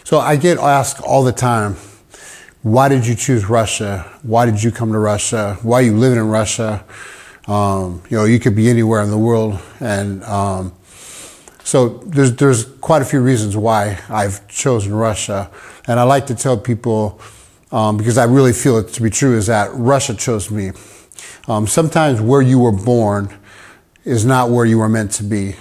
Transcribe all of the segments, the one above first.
So I get asked all the time, why did you choose Russia? Why did you come to Russia? Why are you living in Russia? You could be anywhere in the world. And so there's quite a few reasons why I've chosen Russia. And I like to tell people, because I really feel it to be true, is that Russia chose me. Sometimes where you were born is not where you were meant to be.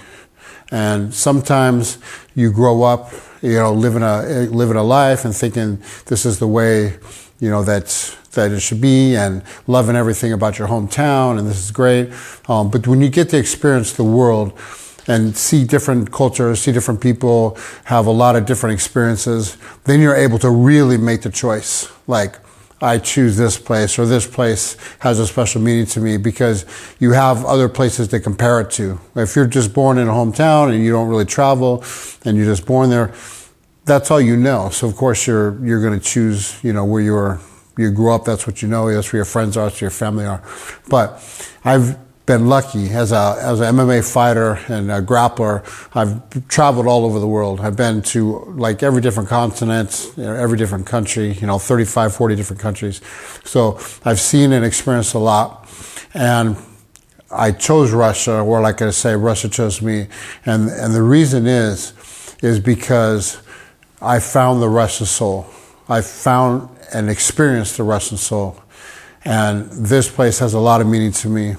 And sometimes you grow up, living a life and thinking this is the way, that it should be, and loving everything about your hometown, and this is great. But when you get to experience the world and see different cultures, see different people, have a lot of different experiences, then you're able to really make the choice. Like, I choose this place, or this place has a special meaning to me, because you have other places to compare it to. If you're just born in a hometown and you don't really travel and you're just born there, that's all you know. So of course you're going to choose, where you grew up. That's what you know. That's where your friends are. That's where your family are. But I've been lucky as an MMA fighter and a grappler. I've traveled all over the world. I've been to like every different continent, every different country, 35, 40 different countries. So I've seen and experienced a lot. And I chose Russia, or like I say, Russia chose me. And the reason is because I found the Russian soul. I found and experienced the Russian soul. And this place has a lot of meaning to me.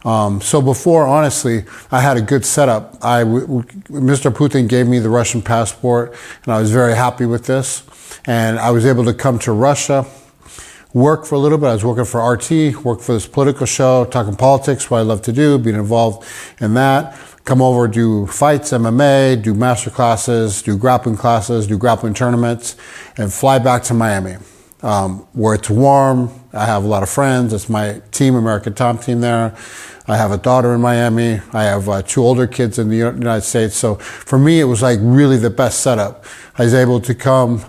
So before, honestly, I had a good setup. Mr. Putin gave me the Russian passport, and I was very happy with this. And I was able to come to Russia, work for a little bit. I was working for RT, work for this political show, talking politics, what I love to do, being involved in that. Come over, do fights, MMA, do master classes, do grappling classes, do grappling tournaments, and fly back to Miami, where it's warm. I have a lot of friends. It's my team, American Top Team there. I have a daughter in Miami. I have 2 older kids in the United States. So for me, it was like really the best setup. I was able to come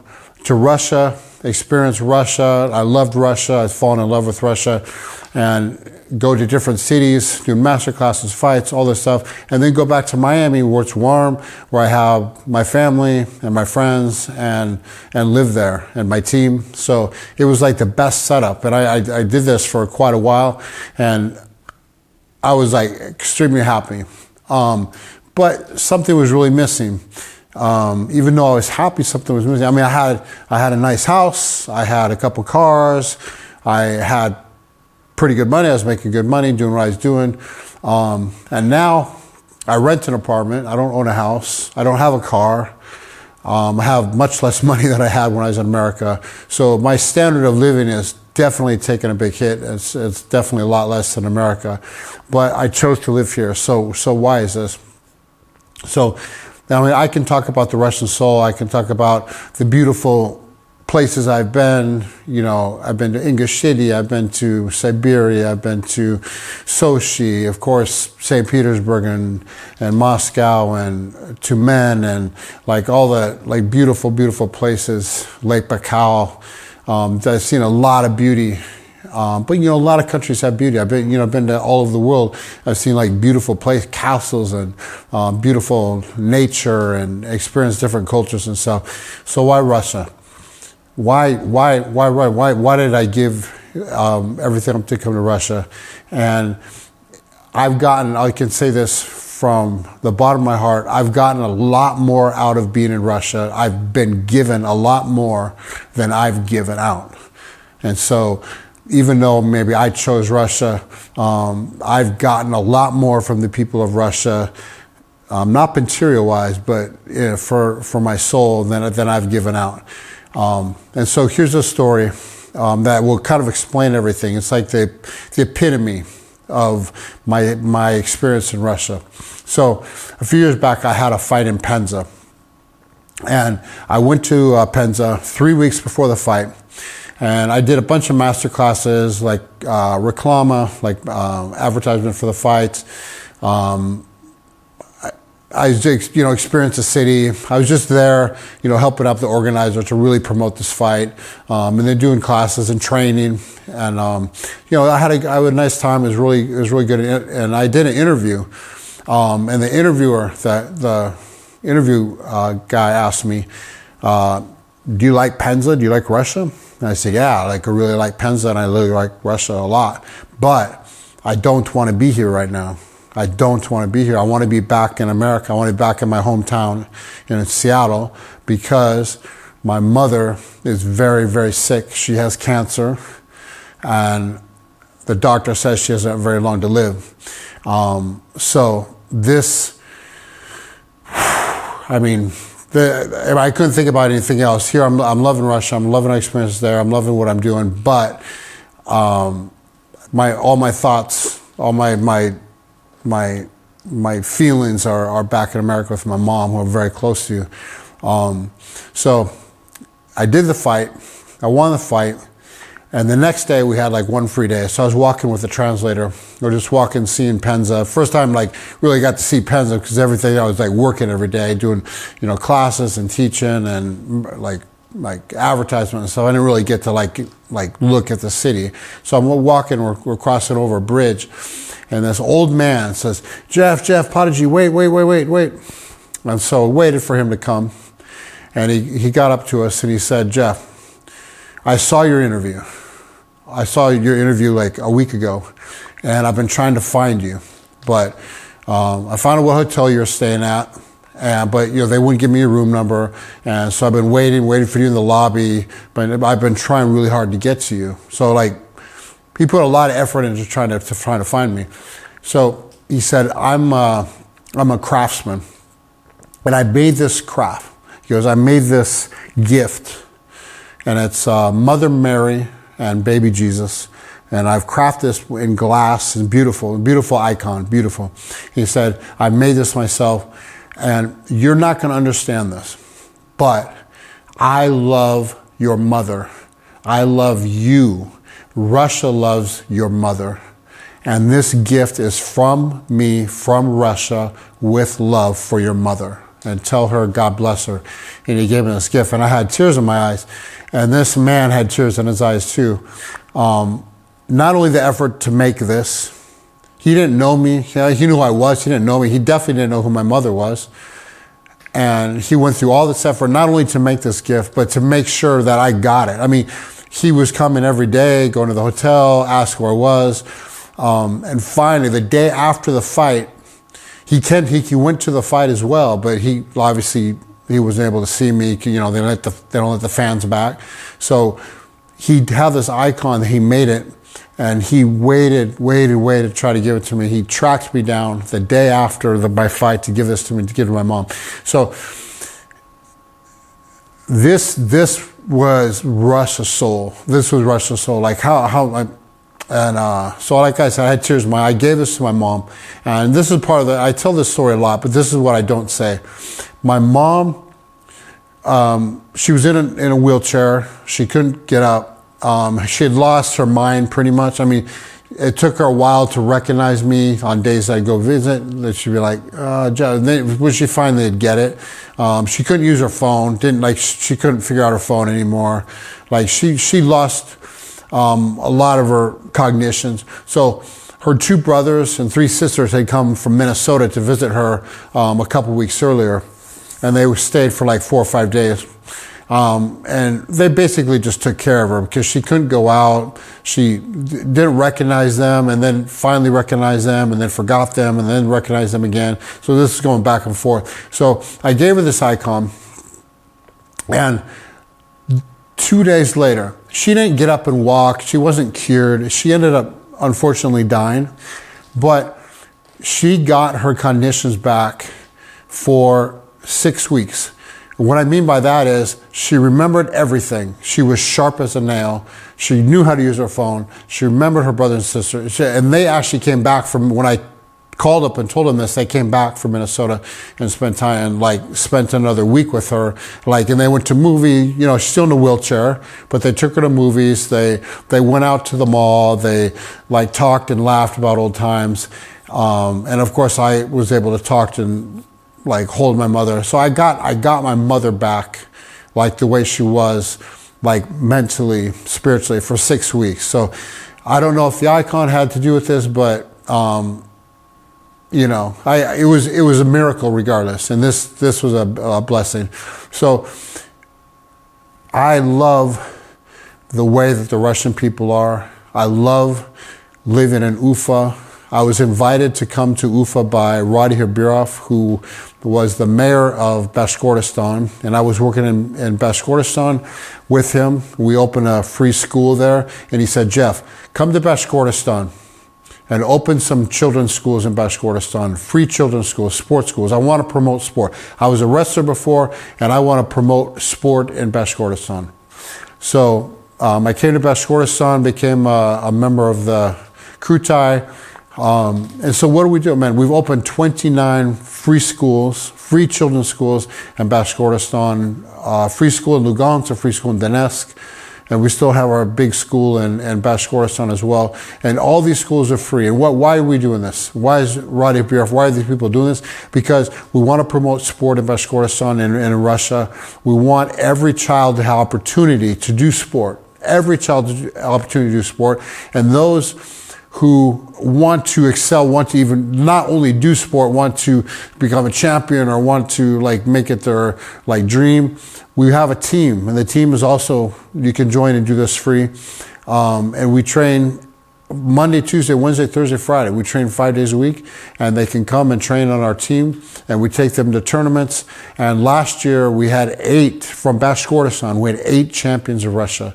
to Russia, experience Russia. I loved Russia. I've fallen in love with Russia, and go to different cities, do master classes, fights, all this stuff, and then go back to Miami where it's warm, where I have my family and my friends and live there, and my team. So it was like the best setup. And I did this for quite a while, and I was like extremely happy. But something was really missing. Even though I was happy, something was missing. I mean, I had a nice house, I had a couple cars, I had pretty good money. I was making good money, doing what I was doing. And now I rent an apartment. I don't own a house. I don't have a car. I have much less money than I had when I was in America. So my standard of living is definitely taking a big hit. It's definitely a lot less than America. But I chose to live here. So why is this? So, I mean, I can talk about the Russian soul. I can talk about the beautiful places I've been. I've been to Ingushetia, I've been to Siberia, I've been to Sochi, of course, St. Petersburg and Moscow, and Tumen, and like all the like beautiful, beautiful places, Lake Baikal. I've seen a lot of beauty. But a lot of countries have beauty. I've been to all over the world. I've seen like beautiful castles and beautiful nature, and experienced different cultures and stuff. So why Russia? Why did I give everything up to come to Russia? And I can say this from the bottom of my heart, I've gotten a lot more out of being in Russia. I've been given a lot more than I've given out. And so even though maybe I chose Russia, I've gotten a lot more from the people of Russia, not material-wise, but for my soul than I've given out. And so here's a story that will kind of explain everything. It's like the epitome of my experience in Russia. So a few years back, I had a fight in Penza. And I went to Penza 3 weeks before the fight. And I did a bunch of master classes, like reclama, like advertisement for the fights. I experienced the city. I was just there, helping out the organizer to really promote this fight, and then doing classes and training. And I had a nice time. It was really good. And I did an interview, and the interviewer, the interview guy asked me, do you like Penza? Do you like Russia? And I said, yeah, I really like Penza and I really like Russia a lot. But I don't want to be here right now. I don't want to be here. I want to be back in America. I want to be back in my hometown in Seattle because my mother is very, very sick. She has cancer and the doctor says she hasn't very long to live. So this, I mean, I couldn't think about anything else. Here, I'm loving Russia. I'm loving our experience there. I'm loving what I'm doing. But all my thoughts, all my feelings are back in America with my mom, who I'm very close to. So I did the fight. I won the fight. And the next day we had one free day. So I was walking with the translator. We were just walking, seeing Penza. First time really got to see Penza because everything I was working every day, doing, classes and teaching and advertisement and stuff. I didn't really get to look at the city. So I'm walking, we're crossing over a bridge. And this old man says, Jeff, Prodigy, wait. And so I waited for him to come. And he got up to us and he said, Jeff, I saw your interview. I saw your interview a week ago, and I've been trying to find you. But I found out what hotel you're staying at, but they wouldn't give me a room number. And so I've been waiting for you in the lobby, but I've been trying really hard to get to you. So he put a lot of effort into trying to find me. So he said, I'm a craftsman, and I made this craft. He goes, I made this gift, and it's Mother Mary and baby Jesus, and I've crafted this in glass, and beautiful icon, beautiful. He said, I made this myself, and you're not going to understand this, but I love your mother. I love you. Russia loves your mother. And this gift is from me, from Russia, with love for your mother. And tell her, God bless her. And he gave me this gift, and I had tears in my eyes. And this man had tears in his eyes too. Not only the effort to make this, he didn't know me. He knew who I was. He didn't know me. He definitely didn't know who my mother was. And he went through all this effort, not only to make this gift, but to make sure that I got it. I mean, he was coming every day, going to the hotel, ask where I was. And finally, the day after the fight, he went to the fight as well, but he obviously, he wasn't able to see me. They don't let the fans back. So he had this icon that he made it, and he waited to try to give it to me. He tracked me down the day after my fight to give this to me, to give to my mom. So this was Russia's soul. This was Russia's soul. So like I said, I had tears in my eyes. I gave this to my mom. And this is part of I tell this story a lot, but this is what I don't say. My mom, she was in a wheelchair. She couldn't get up. She had lost her mind pretty much. I mean, it took her a while to recognize me on days I'd go visit. That she'd be like, when she finally did get it, she couldn't use her phone. She couldn't figure out her phone anymore. She lost a lot of her cognitions. So her two brothers and three sisters had come from Minnesota to visit her a couple weeks earlier, and they stayed for 4 or 5 days. And they basically just took care of her because she couldn't go out. She didn't recognize them, and then finally recognized them, and then forgot them, and then recognized them again. So this is going back and forth. So I gave her this icon, and 2 days later, she didn't get up and walk. She wasn't cured. She ended up, unfortunately, dying. But she got her cognitions back for 6 weeks. What I mean by that is she remembered everything. She was sharp as a nail. She knew how to use her phone. She remembered her brother and sister. And they actually came back from, when I called up and told them this, they came back from Minnesota and spent time and spent another week with her. And they went to movie, she's still in a wheelchair, but they took her to movies. They went out to the mall. They talked and laughed about old times. And of course I was able to talk to hold my mother. So I got my mother back the way she was, mentally, spiritually, for 6 weeks. So I don't know if the icon had to do with this, but it was a miracle regardless, and this was a blessing. So I love the way that the Russian people are. I love living in Ufa. I was invited to come to Ufa by Radi Habirov, who was the mayor of Bashkortostan, and I was working in Bashkortostan with him. We opened a free school there, and he said, Jeff, come to Bashkortostan and open some children's schools in Bashkortostan, free children's schools, sports schools. I want to promote sport. I was a wrestler before, and I want to promote sport in Bashkortostan. So I came to Bashkortostan, became a member of the Krutai. And so what do we do, man? We've opened 29 free schools, free children's schools in Bashkortostan, free school in Lugansk, a free school in Donetsk, and we still have our big school in Bashkortostan as well. And all these schools are free. And why are we doing this? Why is Radi Habirov, why are these people doing this? Because we want to promote sport in Bashkortostan and in Russia. We want every child to have opportunity to do sport. Every child to have opportunity to do sport. And those who want to excel, want to even not only do sport, want to become a champion or want to like make it their like dream. We have a team, and the team is also, you can join and do this free. And we train Monday, Tuesday, Wednesday, Thursday, Friday. We train 5 days a week, and they can come and train on our team, and we take them to tournaments. And last year we had 8 from Bashkortostan. We had 8 champions of Russia.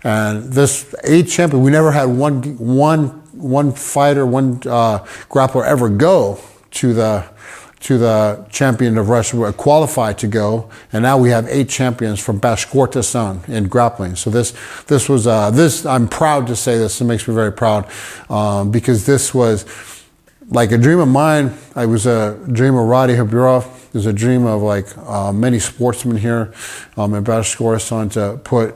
And this 8 champion, we never had one fighter, one grappler ever go to the champion of Russia, qualified to go, and now we have 8 champions from Bashkortostan in grappling. So this was I'm proud to say this. It makes me very proud because this was like a dream of mine. It was a dream of Radi Habirov. It was a dream of like many sportsmen here in Bashkortostan to put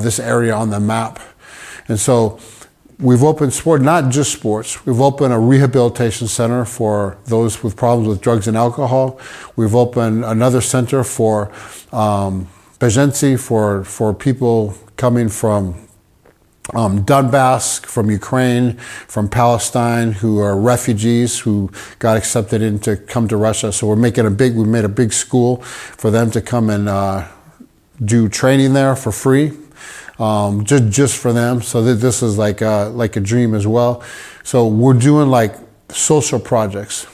this area on the map. And so we've opened sport, not just sports. We've opened a rehabilitation center for those with problems with drugs and alcohol. We've opened another center for Bejensi, for people coming from Donetsk, from Ukraine, from Palestine, who are refugees who got accepted in to come to Russia. So we made a big school for them to come and do training there for free. Just for them. So this is like a dream as well. So we're doing like social projects.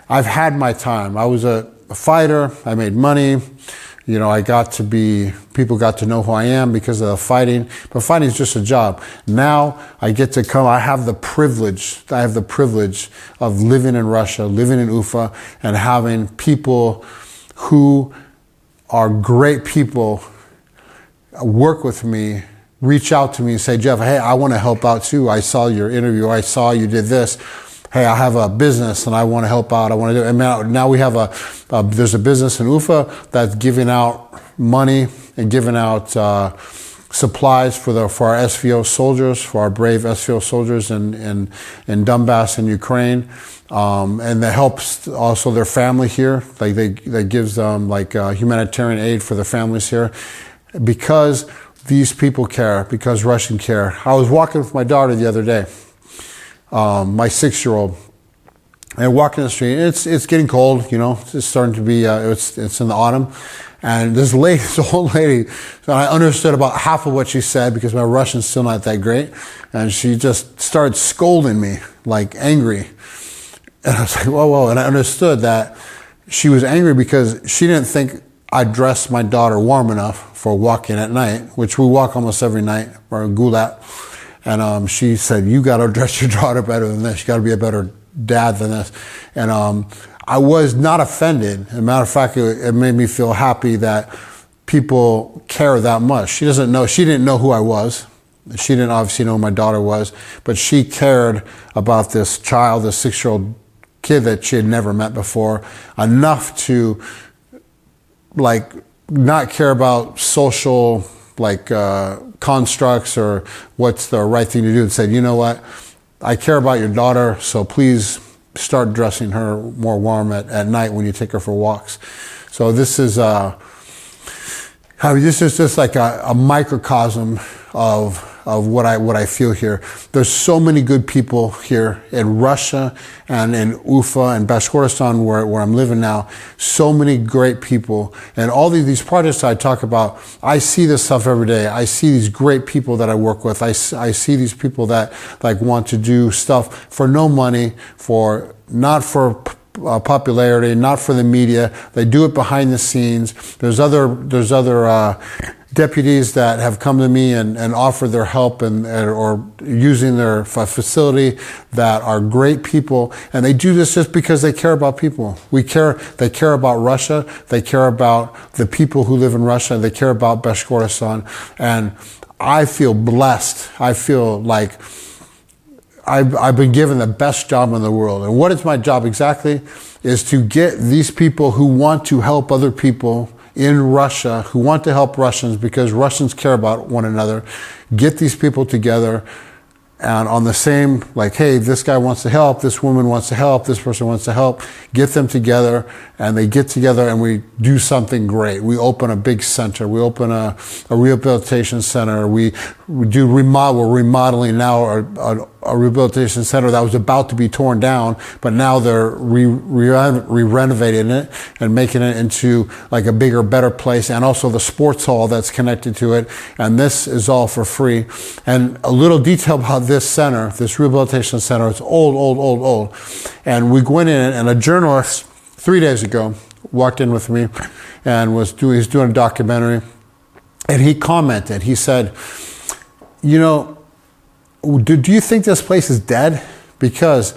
I've had my time. I was a fighter. I made money. You know, people got to know who I am because of the fighting, but fighting is just a job. Now I get to come, I have the privilege of living in Russia, living in Ufa, and having people who are great people work with me, reach out to me and say, Jeff, hey, I want to help out too. I saw your interview. I saw you did this. Hey, I have a business and I want to help out. I want to do it. And now we have there's a business in Ufa that's giving out money and giving out supplies for our SVO soldiers, for our brave SVO soldiers in Donbass and Ukraine. And that helps also their family here. Like that gives them like humanitarian aid for their families here. Because these people care, because Russian care. I was walking with my daughter the other day, my 6-year-old, and walking the street. It's getting cold, you know. It's starting to be. It's in the autumn, and this old lady. And I understood about half of what she said because my Russian's still not that great, and she just started scolding me, like angry. And I was like, whoa, and I understood that she was angry because she didn't think I dressed my daughter warm enough for walking at night, which we walk almost every night, or gulat. And she said, you got to dress your daughter better than this. You got to be a better dad than this. And I was not offended. As a matter of fact, it made me feel happy that people care that much. She didn't know who I was. She didn't obviously know who my daughter was, but she cared about this child, this 6-year-old kid that she had never met before, enough to like not care about social like constructs or what's the right thing to do, and said, you know what, I care about your daughter, so please start dressing her more warm at night when you take her for walks. So this is just like a microcosm of of what I feel here. There's so many good people here in Russia and in Ufa and Bashkortostan where I'm living now. So many great people. And all these projects I talk about, I see this stuff every day. I see these great people that I work with. I see these people that like want to do stuff for no money, not for popularity, not for the media. They do it behind the scenes. There's other deputies that have come to me and offered their help or using their facility that are great people, and they do this just because they care about people. They care about Russia. They care about the people who live in Russia. They care about Bashkortostan, and I feel blessed. I feel like I've been given the best job in the world. And what is my job exactly? Is to get these people who want to help other people in Russia, who want to help Russians because Russians care about one another, get these people together and on the same, like, hey, this guy wants to help, this woman wants to help, this person wants to help, get them together, and they get together and we do something great. We open a big center. We open a rehabilitation center. We're remodeling now a rehabilitation center that was about to be torn down, but now they're re-renovating it and making it into like a bigger, better place, and also the sports hall that's connected to it. And this is all for free. And a little detail about this center, this rehabilitation center, it's old. And we went in, and a journalist 3 days ago walked in with me and he's doing a documentary, and he commented, he said, you know, do you think this place is dead? Because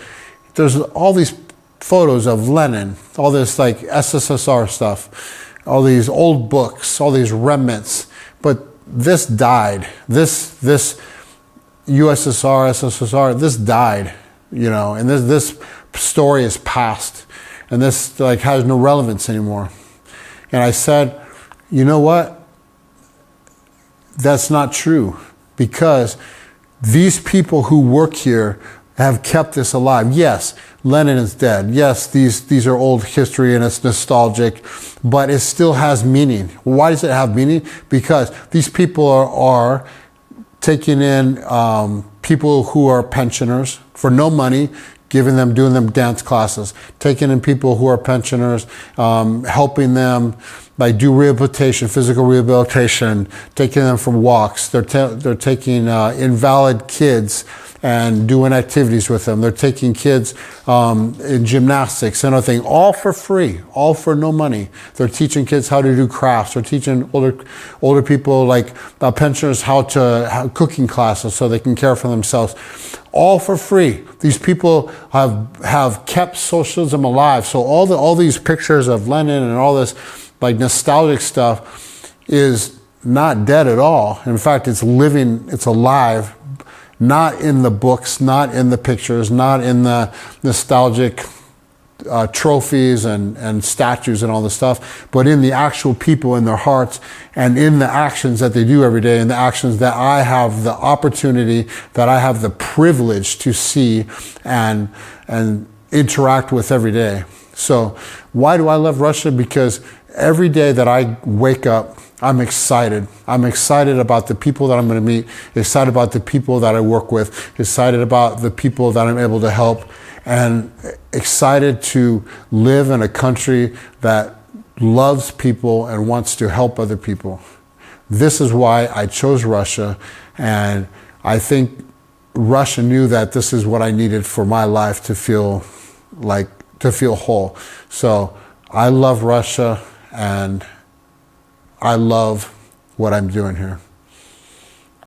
there's all these photos of Lenin, all this like SSSR stuff, all these old books, all these remnants, but this died. This USSR, SSSR, this died, you know, and this story is past, and this like has no relevance anymore. And I said, you know what? That's not true, because these people who work here have kept this alive. Yes, Lenin is dead. Yes, these are old history and it's nostalgic, but it still has meaning. Why does it have meaning? Because these people are taking in people who are pensioners for no money, doing them dance classes, taking in people who are pensioners, helping them like do rehabilitation, physical rehabilitation, taking them for walks. They're taking invalid kids and doing activities with them. They're taking kids in gymnastics and everything, all for free, all for no money. They're teaching kids how to do crafts. They're teaching older people like pensioners how to have cooking classes so they can care for themselves, all for free. These people have kept socialism alive. So all these pictures of Lenin and all this like nostalgic stuff is not dead at all. In fact, it's living, it's alive, not in the books, not in the pictures, not in the nostalgic trophies and statues and all this stuff, but in the actual people, in their hearts, and in the actions that they do every day, and the actions that I have the opportunity, that I have the privilege to see and interact with every day. So why do I love Russia? Because every day that I wake up, I'm excited. I'm excited about the people that I'm going to meet, excited about the people that I work with, excited about the people that I'm able to help, and excited to live in a country that loves people and wants to help other people. This is why I chose Russia, and I think Russia knew that this is what I needed for my life to feel whole. So I love Russia, and I love what I'm doing here.